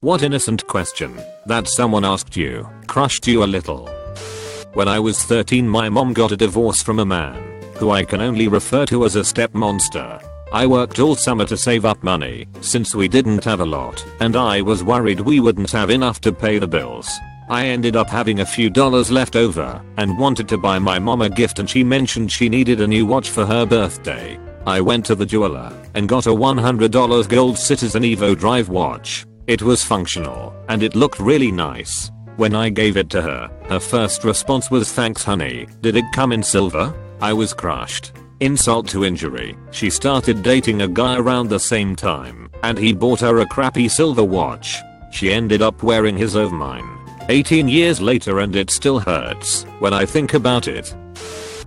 What innocent question that someone asked you crushed you a little. When I was 13, my mom got a divorce from a man who I can only refer to as a step monster. I worked all summer to save up money since we didn't have a lot, and I was worried we wouldn't have enough to pay the bills. I ended up having a few dollars left over and wanted to buy my mom a gift, and she mentioned she needed a new watch for her birthday. I went to the jeweler and got a $100 gold Citizen Evo Drive watch. It was functional and it looked really nice. When I gave it to her, her first response was, "Thanks honey, did it come in silver?" I was crushed. Insult to injury, she started dating a guy around the same time, and he bought her a crappy silver watch. She ended up wearing his over mine 18 years later, and it still hurts when I think about it.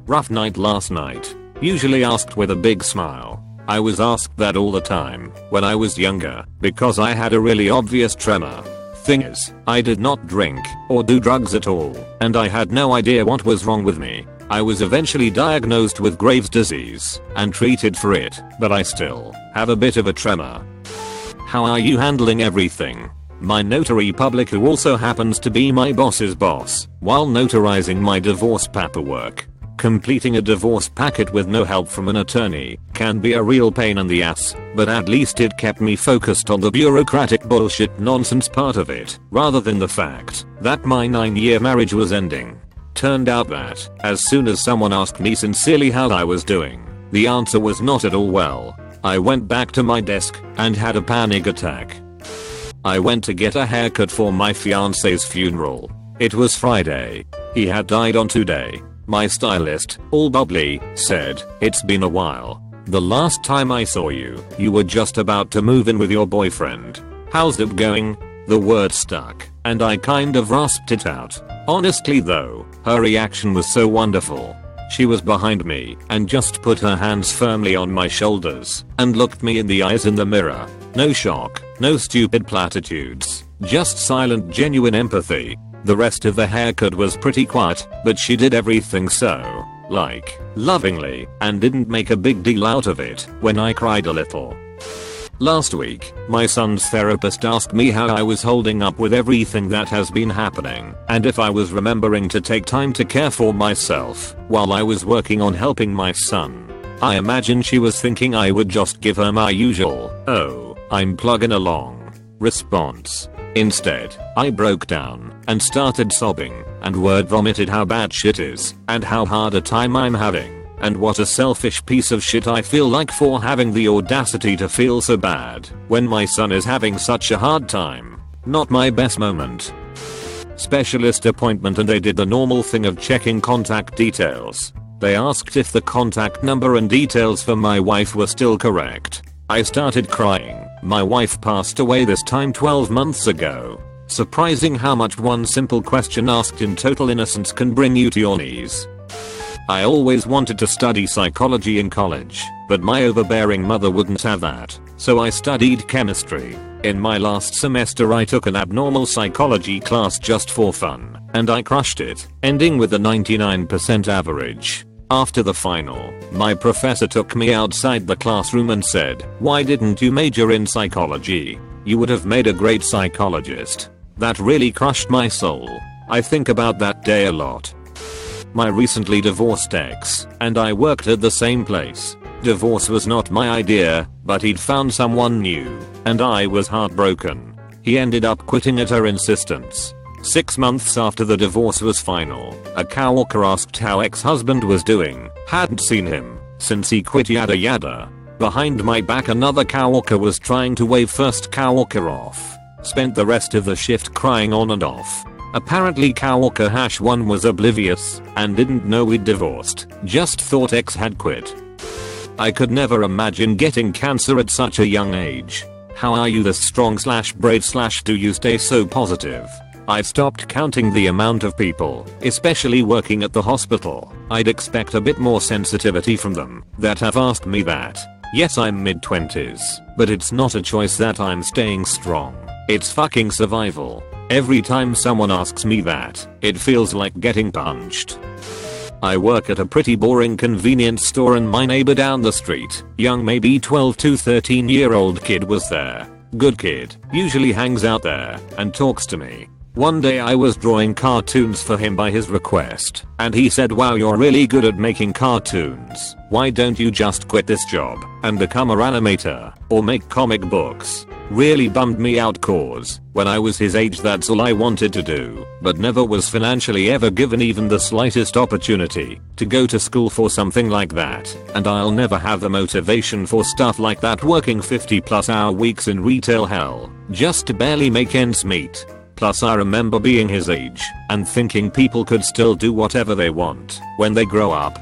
Rough night last night. Usually asked with a big smile. I was asked that all the time when I was younger because I had a really obvious tremor. Thing is, I did not drink or do drugs at all, and I had no idea what was wrong with me. I was eventually diagnosed with Graves' disease and treated for it, but I still have a bit of a tremor. How are you handling everything? My notary public, who also happens to be my boss's boss, while notarizing my divorce paperwork. Completing a divorce packet with no help from an attorney can be a real pain in the ass, but at least it kept me focused on the bureaucratic bullshit nonsense part of it, rather than the fact that my 9-year marriage was ending. Turned out that, as soon as someone asked me sincerely how I was doing, the answer was not at all well. I went back to my desk and had a panic attack. I went to get a haircut for my fiance's funeral. It was Friday. He had died on Tuesday. My stylist, all bubbly, said, "It's been a while. The last time I saw you, you were just about to move in with your boyfriend. How's it going?" The word stuck, and I kind of rasped it out. Honestly though, her reaction was so wonderful. She was behind me and just put her hands firmly on my shoulders and looked me in the eyes in the mirror. No shock, no stupid platitudes, just silent, genuine empathy. The rest of the haircut was pretty quiet, but she did everything so, like, lovingly, and didn't make a big deal out of it when I cried a little. Last week, my son's therapist asked me how I was holding up with everything that has been happening, and if I was remembering to take time to care for myself while I was working on helping my son. I imagine she was thinking I would just give her my usual, "Oh, I'm plugging along" response. Instead, I broke down and started sobbing and word vomited how bad shit is and how hard a time I'm having. And what a selfish piece of shit I feel like for having the audacity to feel so bad when my son is having such a hard time. Not my best moment. Specialist appointment, and they did the normal thing of checking contact details. They asked if the contact number and details for my wife were still correct. I started crying. My wife passed away this time 12 months ago. Surprising how much one simple question asked in total innocence can bring you to your knees. I always wanted to study psychology in college, but my overbearing mother wouldn't have that, so I studied chemistry. In my last semester I took an abnormal psychology class just for fun, and I crushed it, ending with a 99% average. After the final, my professor took me outside the classroom and said, "Why didn't you major in psychology? You would have made a great psychologist." That really crushed my soul. I think about that day a lot. My recently divorced ex and I worked at the same place. Divorce was not my idea, but he'd found someone new, and I was heartbroken. He ended up quitting at her insistence. 6 months after the divorce was final, a coworker asked how ex-husband was doing, hadn't seen him since he quit, yada yada. Behind my back another coworker was trying to wave first coworker off. Spent the rest of the shift crying on and off. Apparently coworker #1 was oblivious and didn't know we'd divorced, just thought ex had quit. I could never imagine getting cancer at such a young age. How are you this strong / brave / do you stay so positive? I've stopped counting the amount of people, especially working at the hospital, I'd expect a bit more sensitivity from them, that have asked me that. Yes, I'm mid-20s, but it's not a choice that I'm staying strong. It's fucking survival. Every time someone asks me that, it feels like getting punched. I work at a pretty boring convenience store, and my neighbor down the street, young maybe 12 to 13-year-old kid, was there. Good kid, usually hangs out there and talks to me. One day I was drawing cartoons for him by his request, and he said, wow, you're really good at making cartoons. Why don't you just quit this job and become an animator or make comic books? Really bummed me out cause when I was his age that's all I wanted to do, but never was financially ever given even the slightest opportunity to go to school for something like that, and I'll never have the motivation for stuff like that, working 50+ hour weeks in retail hell just to barely make ends meet. Plus I remember being his age and thinking people could still do whatever they want when they grow up.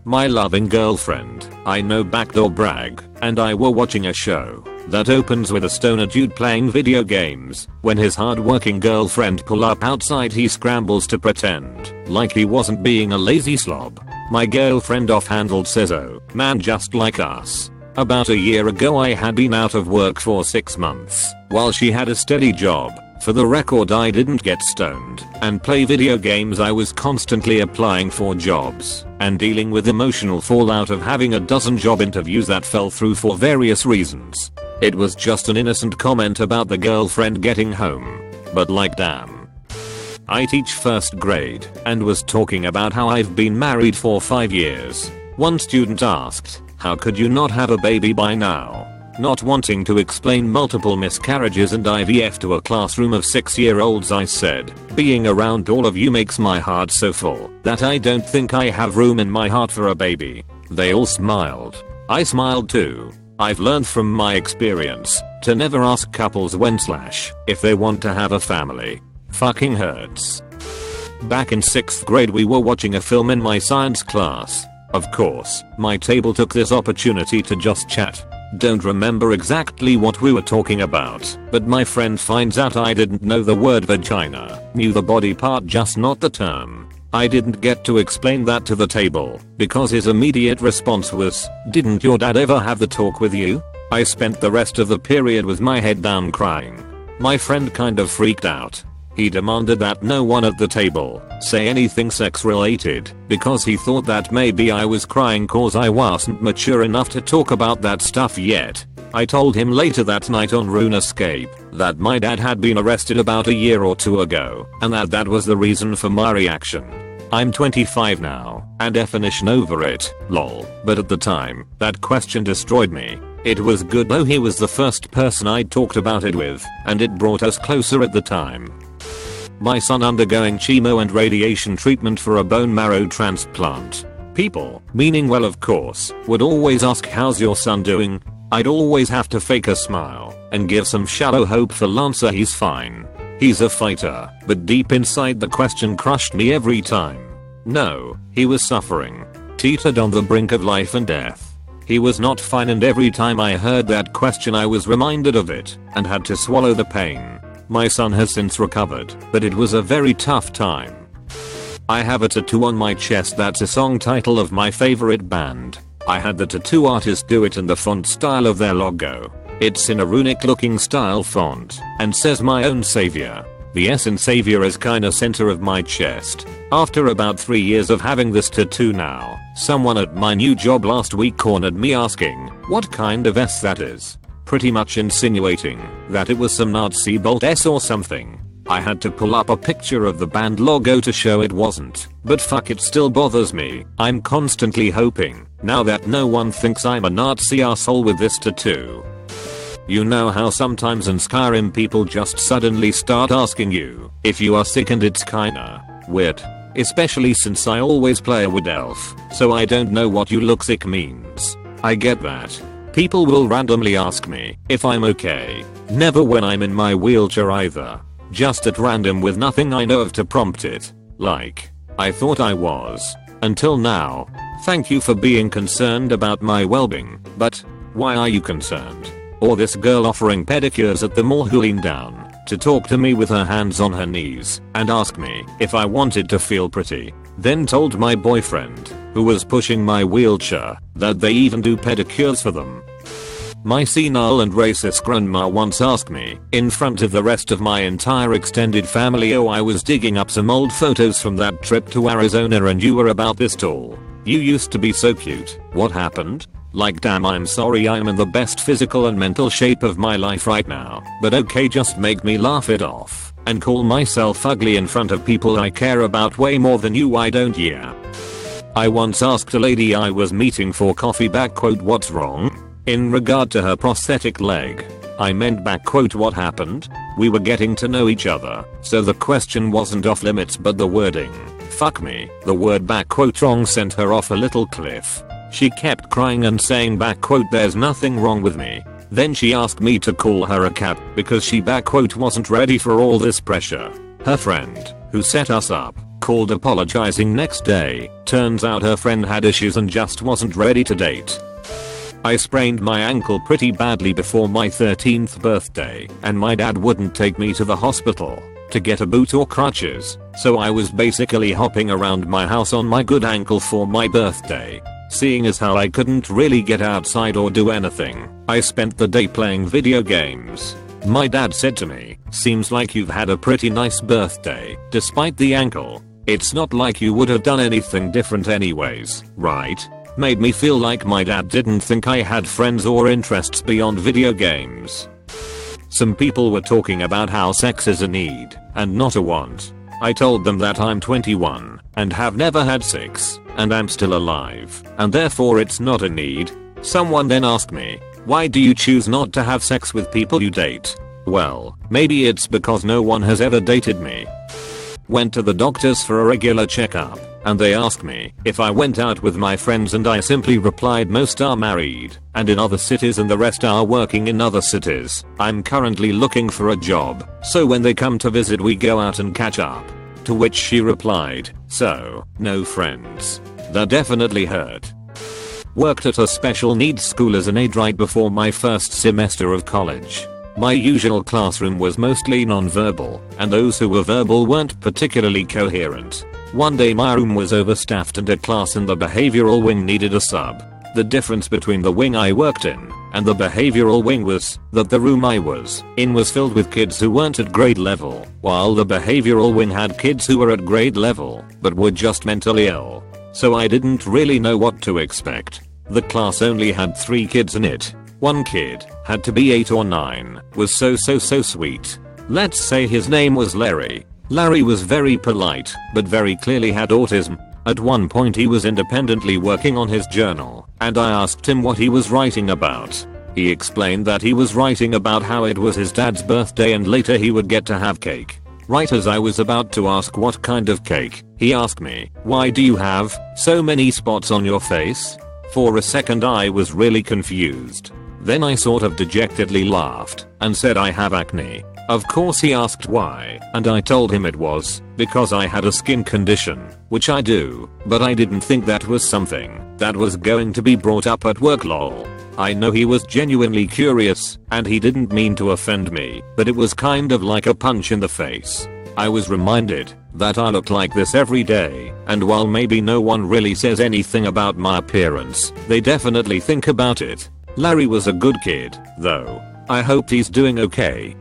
My loving girlfriend, I know backdoor brag, and I were watching a show that opens with a stoner dude playing video games. When his hard-working girlfriend pull up outside, he scrambles to pretend like he wasn't being a lazy slob. My girlfriend off-handled says, oh man, just like us. About a year ago I had been out of work for 6 months while she had a steady job. For the record, I didn't get stoned and play video games. I was constantly applying for jobs and dealing with emotional fallout of having a dozen job interviews that fell through for various reasons. It was just an innocent comment about the girlfriend getting home. But like, damn. I teach first grade and was talking about how I've been married for 5 years. One student asked, how could you not have a baby by now? Not wanting to explain multiple miscarriages and IVF to a classroom of 6-year-olds, I said, being around all of you makes my heart so full that I don't think I have room in my heart for a baby. They all smiled. I smiled too. I've learned from my experience to never ask couples when/if they want to have a family. Fucking hurts. Back in 6th grade we were watching a film in my science class. Of course, my table took this opportunity to just chat. Don't remember exactly what we were talking about, but my friend finds out I didn't know the word vagina, knew the body part, just not the term. I didn't get to explain that to the table because his immediate response was, didn't your dad ever have the talk with you? I spent the rest of the period with my head down crying. My friend kind of freaked out. He demanded that no one at the table say anything sex related because he thought that maybe I was crying cause I wasn't mature enough to talk about that stuff yet. I told him later that night on RuneScape that my dad had been arrested about a year or 2 ago and that was the reason for my reaction. I'm 25 now and definition over it, lol, but at the time, that question destroyed me. It was good though, he was the first person I talked about it with and it brought us closer at the time. My son undergoing chemo and radiation treatment for a bone marrow transplant. People, meaning well of course, would always ask, how's your son doing? I'd always have to fake a smile and give some shallow hopeful answer, he's fine. He's a fighter, but deep inside the question crushed me every time. No, he was suffering. Teetered on the brink of life and death. He was not fine, and every time I heard that question I was reminded of it and had to swallow the pain. My son has since recovered, but it was a very tough time. I have a tattoo on my chest that's a song title of my favorite band. I had the tattoo artist do it in the font style of their logo. It's in a runic looking style font and says my own savior. The S in savior is kinda center of my chest. After about 3 years of having this tattoo now, someone at my new job last week cornered me asking what kind of S that is. Pretty much insinuating that it was some Nazi bolt S or something. I had to pull up a picture of the band logo to show it wasn't, but fuck, it still bothers me. I'm constantly hoping now that no one thinks I'm a Nazi asshole with this tattoo. You know how sometimes in Skyrim people just suddenly start asking you if you are sick, and it's kinda weird. Especially since I always play a wood elf, so I don't know what you look sick means. I get that. People will randomly ask me if I'm okay. Never when I'm in my wheelchair either. Just at random with nothing I know of to prompt it. Like, I thought I was. Until now. Thank you for being concerned about my well-being, but why are you concerned? Or this girl offering pedicures at the mall who leaned down to talk to me with her hands on her knees and ask me if I wanted to feel pretty. Then told my boyfriend, who was pushing my wheelchair, that they even do pedicures for them. My senile and racist grandma once asked me, in front of the rest of my entire extended family, oh, I was digging up some old photos from that trip to Arizona and you were about this tall. You used to be so cute. What happened? Like damn, I'm sorry, I'm in the best physical and mental shape of my life right now, but okay, just make me laugh it off and call myself ugly in front of people I care about way more than you, I don't. Yeah. I once asked a lady I was meeting for coffee what's wrong? In regard to her prosthetic leg. I meant what happened? We were getting to know each other, so the question wasn't off limits, but the wording, fuck me, the word wrong sent her off a little cliff. She kept crying and saying there's nothing wrong with me. Then she asked me to call her a cat because she wasn't ready for all this pressure. Her friend, who set us up, called apologizing next day. Turns out her friend had issues and just wasn't ready to date. I sprained my ankle pretty badly before my 13th birthday, and my dad wouldn't take me to the hospital to get a boot or crutches, so I was basically hopping around my house on my good ankle for my birthday. Seeing as how I couldn't really get outside or do anything, I spent the day playing video games. My dad said to me, "Seems like you've had a pretty nice birthday, despite the ankle. It's not like you would have done anything different anyways, right?" Made me feel like my dad didn't think I had friends or interests beyond video games. Some people were talking about how sex is a need and not a want. I told them that I'm 21 and have never had sex, and I'm still alive, and therefore it's not a need. Someone then asked me, "Why do you choose not to have sex with people you date?" Well, maybe it's because no one has ever dated me. Went to the doctors for a regular checkup, and they asked me if I went out with my friends, and I simply replied most are married and in other cities and the rest are working in other cities. I'm currently looking for a job, so when they come to visit we go out and catch up. To which she replied, "So, no friends." That definitely hurt. Worked at a special needs school as an aide right before my first semester of college. My usual classroom was mostly non-verbal, and those who were verbal weren't particularly coherent. One day my room was overstaffed and a class in the behavioral wing needed a sub. The difference between the wing I worked in and the behavioral wing was that the room I was in was filled with kids who weren't at grade level, while the behavioral wing had kids who were at grade level but were just mentally ill. So I didn't really know what to expect. The class only had 3 kids in it. One kid, had to be 8 or 9, was so sweet. Let's say his name was Larry. Larry was very polite, but very clearly had autism. At one point he was independently working on his journal, and I asked him what he was writing about. He explained that he was writing about how it was his dad's birthday and later he would get to have cake. Right as I was about to ask what kind of cake, he asked me, "Why do you have so many spots on your face?" For a second I was really confused. Then I sort of dejectedly laughed and said I have acne. Of course he asked why, and I told him it was because I had a skin condition, which I do, but I didn't think that was something that was going to be brought up at work, lol. I know he was genuinely curious, and he didn't mean to offend me, but it was kind of like a punch in the face. I was reminded that I look like this every day, and while maybe no one really says anything about my appearance, they definitely think about it. Larry was a good kid, though. I hope he's doing okay.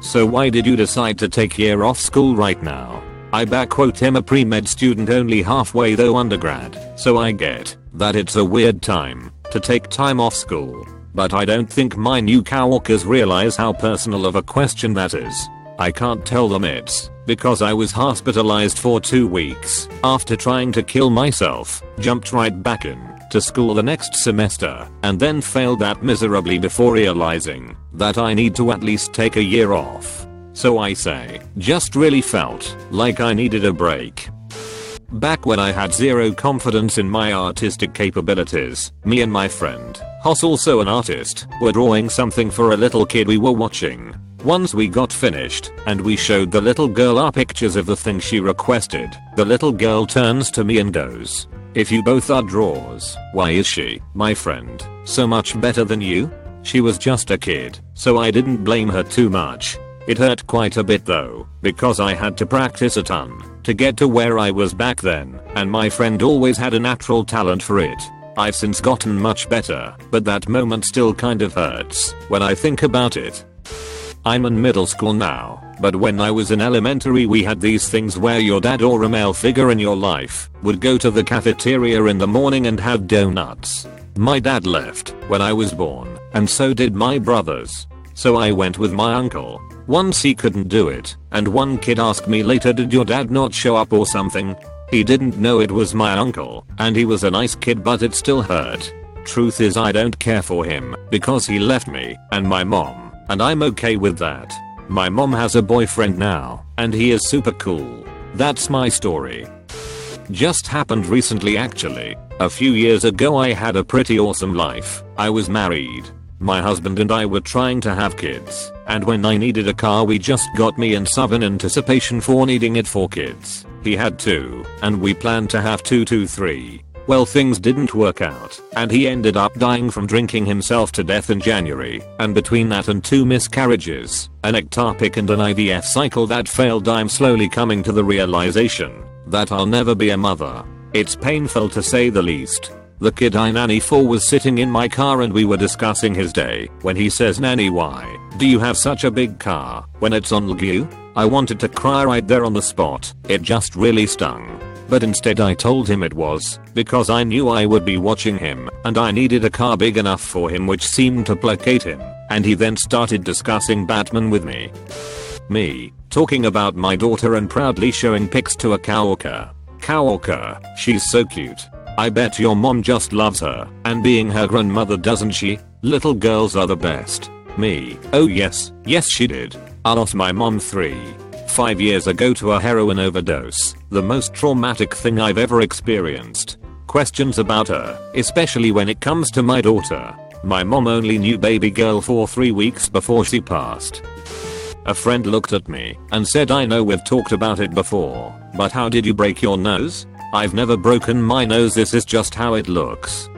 So why did you decide to take year off school right now? I am a pre-med student only halfway though undergrad, so I get that it's a weird time to take time off school. But I don't think my new coworkers realize how personal of a question that is. I can't tell them it's because I was hospitalized for 2 weeks after trying to kill myself, jumped right back in to school the next semester, and then failed that miserably before realizing that I need to at least take a year off. So I say, just really felt like I needed a break. Back when I had zero confidence in my artistic capabilities, me and my friend, Hoss, also an artist, were drawing something for a little kid we were watching. Once we got finished and we showed the little girl our pictures of the thing she requested, the little girl turns to me and goes, "If you both are drawers, why is she, my friend, so much better than you?" She was just a kid, so I didn't blame her too much. It hurt quite a bit though, because I had to practice a ton to get to where I was back then, and my friend always had a natural talent for it. I've since gotten much better, but that moment still kind of hurts when I think about it. I'm in middle school now, but when I was in elementary we had these things where your dad or a male figure in your life would go to the cafeteria in the morning and have donuts. My dad left when I was born, and so did my brothers. So I went with my uncle. Once he couldn't do it, and one kid asked me later, did your dad not show up or something? He didn't know it was my uncle, and he was a nice kid, but it still hurt. Truth is, I don't care for him because he left me and my mom, and I'm okay with that. My mom has a boyfriend now, and he is super cool. That's my story. Just happened recently actually. A few years ago I had a pretty awesome life. I was married. My husband and I were trying to have kids, and when I needed a car we just got me and Sub in anticipation for needing it for kids. He had 2, and we planned to have 3. Well, things didn't work out, and he ended up dying from drinking himself to death in January, and between that and 2 miscarriages, an ectopic and an IVF cycle that failed, I'm slowly coming to the realization that I'll never be a mother. It's painful to say the least. The kid I nanny for was sitting in my car and we were discussing his day when he says, "Nanny, why do you have such a big car when it's on Lagu?" I wanted to cry right there on the spot. It just really stung. But instead I told him it was because I knew I would be watching him and I needed a car big enough for him, which seemed to placate him, and he then started discussing Batman with me. Me talking about my daughter and proudly showing pics to a coworker. Coworker, she's so cute. I bet your mom just loves her and being her grandmother, doesn't she? Little girls are the best. Me, oh yes she did. I lost my mom 5 years ago to a heroin overdose, the most traumatic thing I've ever experienced. Questions about her, especially when it comes to my daughter. My mom only knew baby girl for 3 weeks before she passed. A friend looked at me and said, "I know we've talked about it before, but how did you break your nose?" "I've never broken my nose, this is just how it looks."